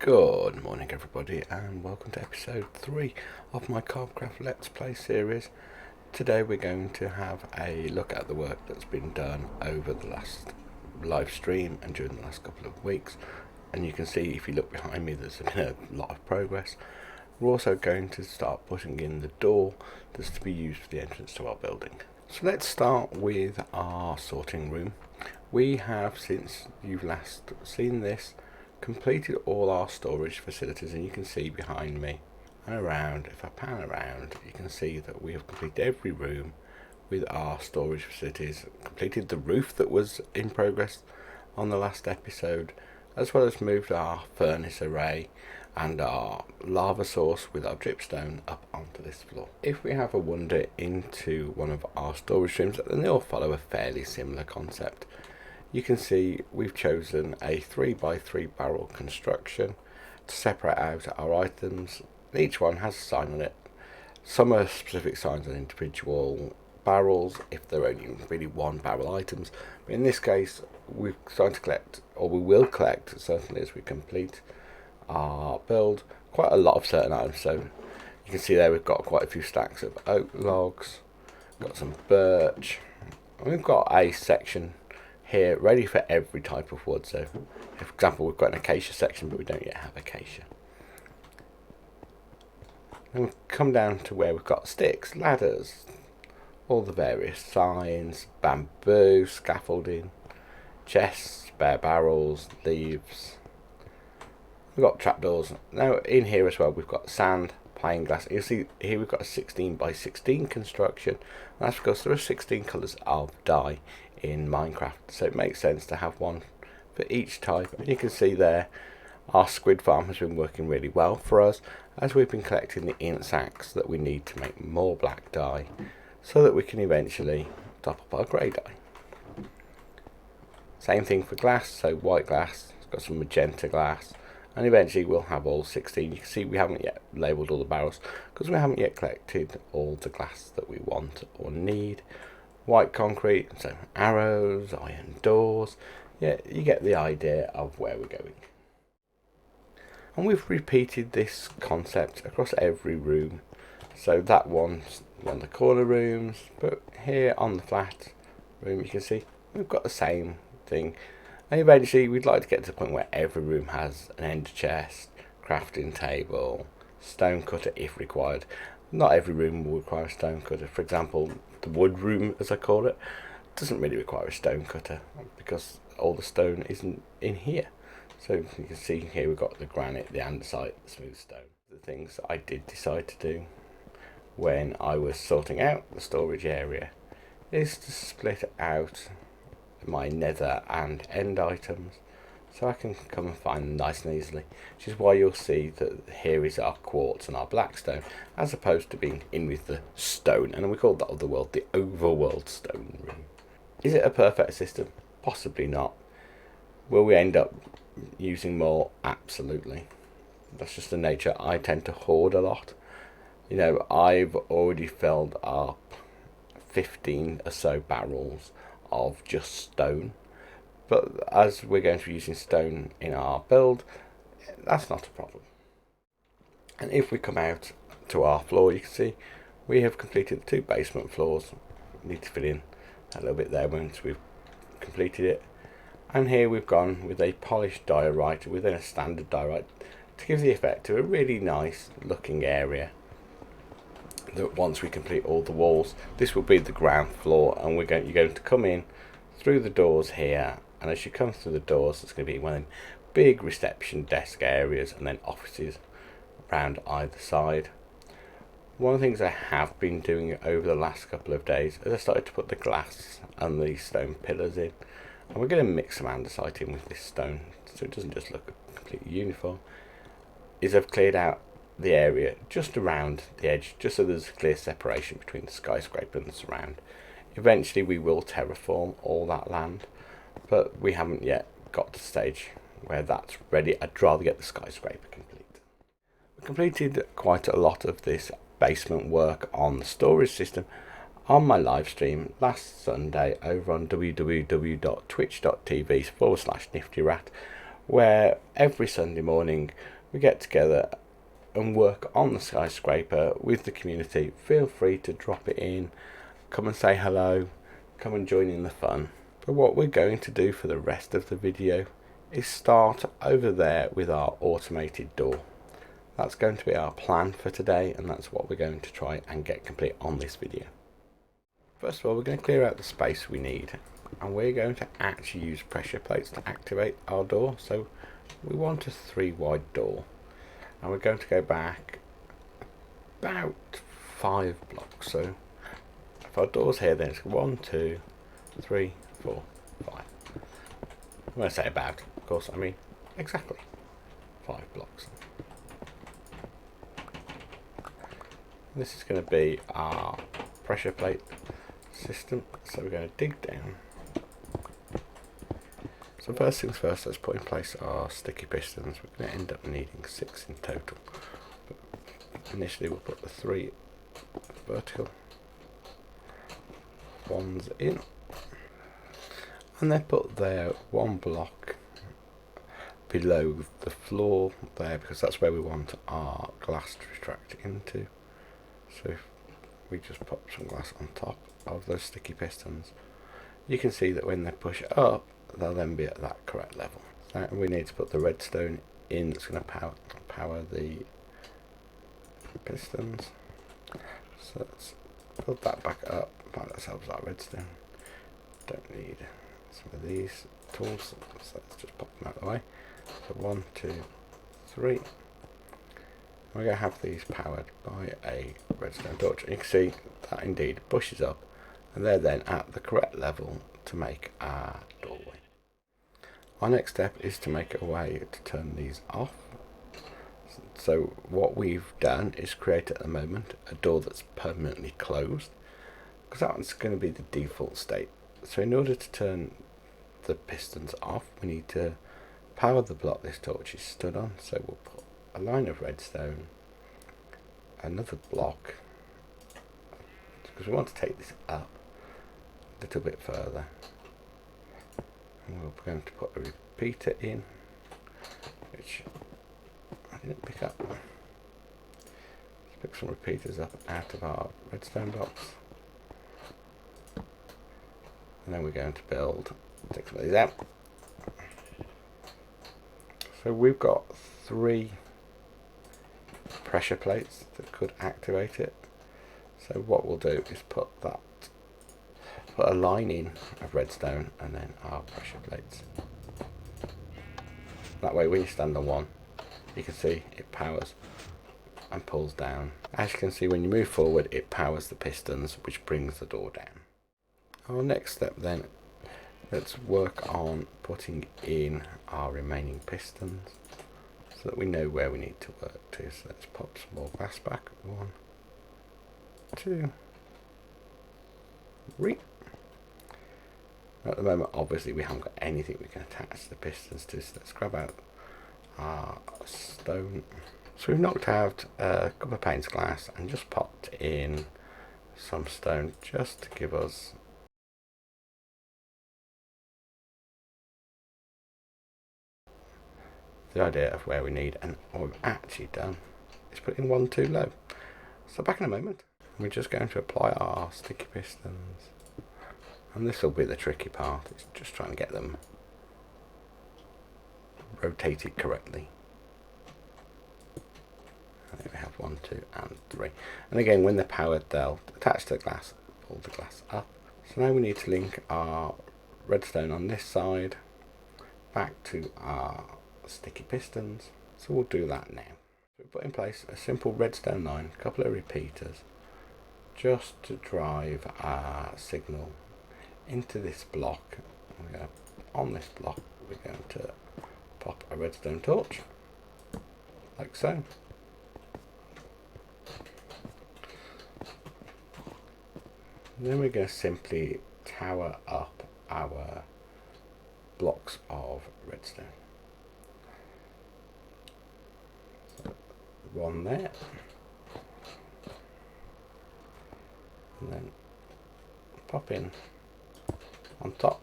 Good morning everybody and welcome to episode 3 of my Carbcraft Let's Play series. Today we're going to have a look at the work that's been done over the last live stream and during the last couple of weeks, and you can see if you look behind me there's been a lot of progress. We're also going to start putting in the door that's to be used for the entrance to our building. So let's start with our sorting room. We have, since you've last seen this, completed all our storage facilities, and you can see behind me and around, if I pan around, you can see that we have completed every room with our storage facilities, completed the roof that was in progress on the last episode, as well as moved our furnace array and our lava source with our dripstone up onto this floor. If we have a wander into one of our storage rooms, and they all follow a fairly similar concept, you can see we've chosen a 3x3 barrel construction to separate out our items. Each one has a sign on it. Some are specific signs on individual barrels if they're only really one barrel items, but in this case we're starting to collect, or we will collect certainly as we complete our build, quite a lot of certain items. So you can see there we've got quite a few stacks of oak logs, got some birch, and we've got a section here ready for every type of wood. So for example, we've got an acacia section, but we don't yet have acacia. And we've come down to where we've got sticks, ladders, all the various signs, bamboo, scaffolding, chests, spare barrels, leaves. We've got trapdoors. Now in here as well we've got sand, plain glass. You see here we've got a 16x16 construction, and that's because there are 16 colours of dye in Minecraft, so it makes sense to have one for each type. And you can see there our squid farm has been working really well for us as we've been collecting the ink sacs that we need to make more black dye so that we can eventually top up our grey dye. Same thing for glass, so white glass, it's got some magenta glass, and eventually we'll have all 16. You can see we haven't yet labelled all the barrels because we haven't yet collected all the glass that we want or need. White concrete, so arrows, iron doors. Yeah, you get the idea of where we're going. And we've repeated this concept across every room. So that one's one of the corner rooms, but here on the flat room you can see we've got the same thing. And eventually we'd like to get to the point where every room has an ender chest, crafting table, stone cutter if required. Not every room will require a stone cutter. For example, the wood room, as I call it, doesn't really require a stone cutter because all the stone isn't in here. So you can see here we've got the granite, the andesite, the smooth stone. The things that I did decide to do when I was sorting out the storage area is to split out my nether and end items so I can come and find them nice and easily, which is why you'll see that here is our quartz and our blackstone as opposed to being in with the stone, and we call that other world the overworld stone room. Is it a perfect system? Possibly not. Will we end up using more? Absolutely. That's just the nature. I tend to hoard a lot. You know, I've already filled up 15 or so barrels of just stone, but as we're going to be using stone in our build, that's not a problem. And if we come out to our floor, you can see we have completed the 2 basement floors. We need to fill in a little bit there once we've completed it. And here we've gone with a polished diorite within a standard diorite to give the effect of a really nice looking area. That once we complete all the walls, this will be the ground floor, and you're going to come in through the doors here, and as you come through the doors it's going to be one of them big reception desk areas and then offices around either side. One of the things I have been doing over the last couple of days is I started to put the glass and the stone pillars in, and we're going to mix some andesite in with this stone so it doesn't just look completely uniform. Is I've cleared out the area just around the edge, just so there's a clear separation between the skyscraper and the surround. Eventually we will terraform all that land, but we haven't yet got to the stage where that's ready. I'd rather get the skyscraper complete. We completed quite a lot of this basement work on the storage system on my live stream last Sunday over on www.twitch.tv/Niftyrat, where every Sunday morning we get together and work on the skyscraper with the community. Feel free to drop it in, come and say hello, come and join in the fun. But what we're going to do for the rest of the video is start over there with our automated door. That's going to be our plan for today, and that's what we're going to try and get complete on this video. First of all, we're going to clear out the space we need, and we're going to actually use pressure plates to activate our door. So we want a 3 wide door, and we're going to go back about 5 blocks. So if our door's here, then it's 1, 2, 3, 4, 5. I'm going to say about, of course, I mean exactly 5 blocks. This is going to be our pressure plate system, so we're going to dig down. So first things first, let's put in place our sticky pistons. We're going to end up needing 6 in total. But initially we'll put the 3 vertical ones in, and then put their 1 block below the floor there, because that's where we want our glass to retract into. So if we just pop some glass on top of those sticky pistons, you can see that when they push up, they'll then be at that correct level. So we need to put the redstone in that's going to power the pistons. So let's build that back up, find ourselves that redstone. Don't need some of these tools, so let's just pop them out of the way. So 1, 2, 3. We're going to have these powered by a redstone torch. And you can see that indeed pushes up, and they're then at the correct level to make our doorway. Our next step is to make a way to turn these off. So what we've done is create at the moment a door that's permanently closed, because that one's going to be the default state. So in order to turn the pistons off, we need to power the block this torch is stood on. So we'll put a line of redstone, another block, because we want to take this up a little bit further, and we're going to put a repeater in, which I didn't pick up. Let's pick some repeaters up out of our redstone box, and then we're going to take some of these out. So we've got 3 pressure plates that could activate it. So what we'll do is put a line in of redstone and then our pressure plates. That way when you stand on one, you can see it powers and pulls down. As you can see, when you move forward, it powers the pistons, which brings the door down. Our next step then, let's work on putting in our remaining pistons so that we know where we need to work to. So let's pop some more glass back. 1, 2, 3. At the moment, obviously, we haven't got anything we can attach the pistons to, so let's grab out our stone. So we've knocked out a couple of panes of glass and just popped in some stone just to give us the idea of where we need. And what we've actually done is put in 1 too low. So back in a moment. We're just going to apply our sticky pistons, and this will be the tricky part. It's just trying to get them rotated correctly. And there we have 1, 2, and 3. And again, when they're powered, they'll attach to the glass, pull the glass up. So now we need to link our redstone on this side back to our sticky pistons. So we'll do that now. We put in place a simple redstone line, a couple of repeaters, just to drive our signal into this block. On this block, we're going to pop a redstone torch, like so. Then we're going to simply tower up our blocks of redstone. So 1 there, and then pop in on top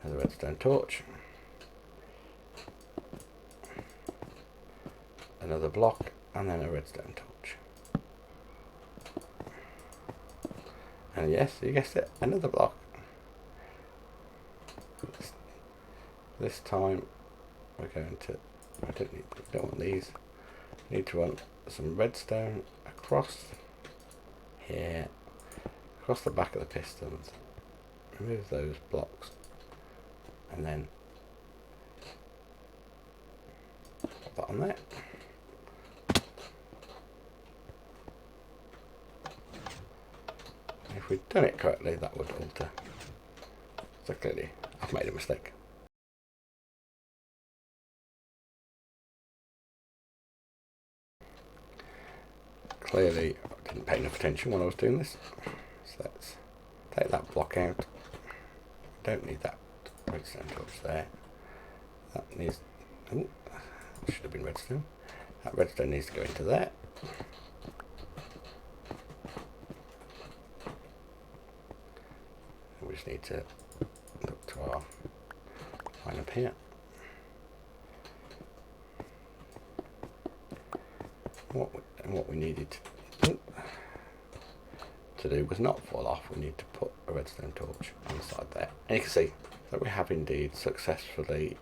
another redstone torch, another block, and then a redstone torch. And yes, you guessed it, another block. This time we're going to, I don't want these. I need to run some redstone across here, across the back of the pistons, remove those blocks, and then put that on there. If we'd done it correctly, that would alter. So clearly I've made a mistake. Clearly I didn't pay enough attention when I was doing this. So let's take that block out. Don't need that redstone torch there. That needs, oh, should have been redstone. That redstone needs to go into there. We just need to look to our line up here. What we needed to do was not fall off. We need to put a redstone torch on the side there. And you can see that we have indeed successfully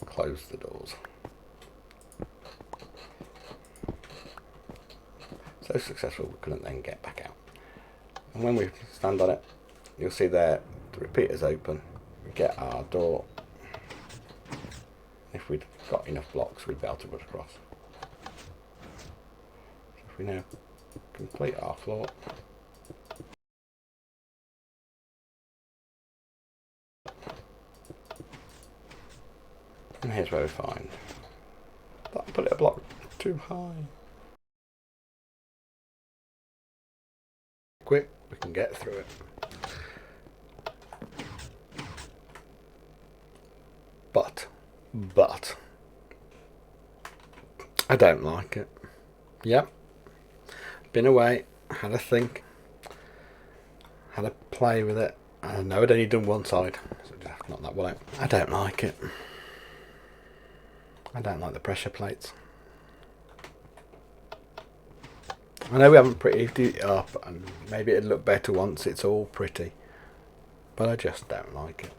closed the doors. So successful we couldn't then get back out. And when we stand on it, you'll see there the repeater's open. We get our door. If we'd got enough blocks, we'd be able to run across. So if we now complete our floor, and here's where we find that I put it a block too high. Quick, we can get through it. But I don't like it. Yep. Been away, had a think, had a play with it. I know I'd only done one side, so just not that well out. I don't like it. I don't like the pressure plates. I know we haven't prettied it up, and maybe it'd look better once it's all pretty, but I just don't like it.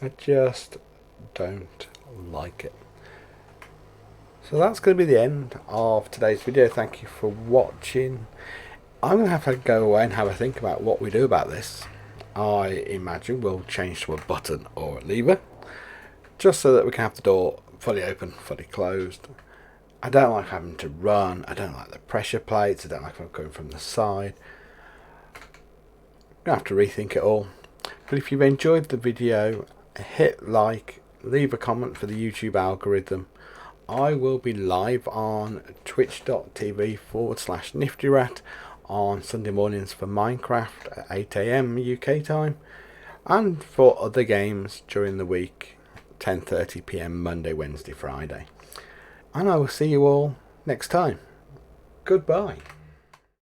I just don't like it. So that's going to be the end of today's video. Thank you for watching. I'm going to have to go away and have a think about what we do about this. I imagine we'll change to a button or a lever, just so that we can have the door fully open, fully closed. I don't like having to run. I don't like the pressure plates. I don't like them coming from the side. I'm going to have to rethink it all. But if you've enjoyed the video, hit like, leave a comment for the YouTube algorithm. I will be live on twitch.tv/Niftyrat on Sunday mornings for Minecraft at 8 AM UK time, and for other games during the week 10:30 PM Monday, Wednesday, Friday. And I will see you all next time. Goodbye.